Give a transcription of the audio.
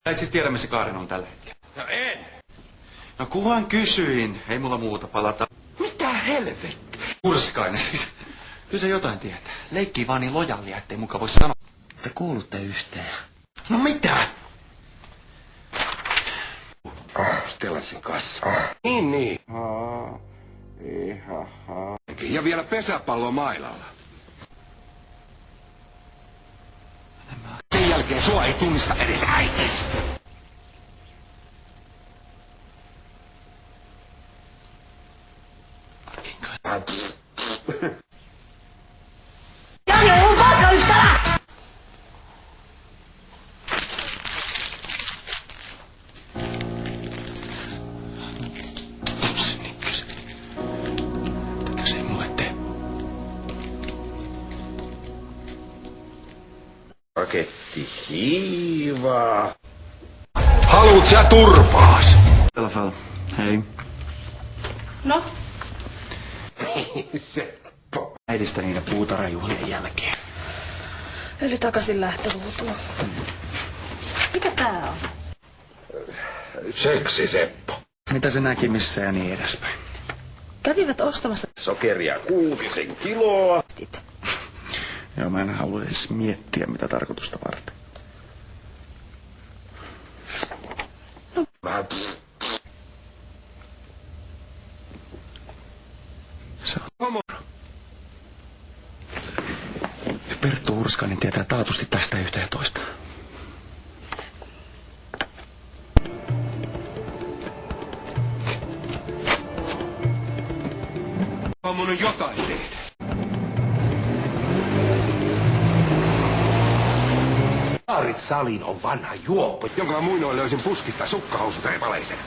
Et siis tiedä, missä Kaarin on tällä hetkellä. No en. No kuhan kysyin. Ei mulla muuta palata. Mitä helvetti? Hurskainen siis. Kyllä se jotain tietää. Leikkii vaan niin lojaalia, ettei muka voi sanoa. Te kuulutte yhteen. No mitä? Stellasin kanssa. Niin. Ja vielä pesäpallo mailalla. Sen jälkeen sua ei tunnista edes äitis. Jani on poikaystävä! Tätä se ei mulle tee. Paketti hiivaa. Haluut sä turpaas? Telefel. Hei. No? Seppo. Äidistä niiden puutarhajuhlien jälkeen. Eli takaisin lähtöruutuun. Mikä tää on? Seksi Seppo. Mitä se näki missä ja niin edespäin. Kävivät ostamassa Sokeria 6 kiloa. t***it. Joo, mä en halua edes miettiä mitä tarkoitusta varten. Se on Homo. Perttu Hurskainen tietää taatusti tästä yhtä ja toista. Mun on jotain tehdä. Aarit Salin on vanha juoppo, jonka mä muinoin löysin puskista sukkahousut reipaleisena.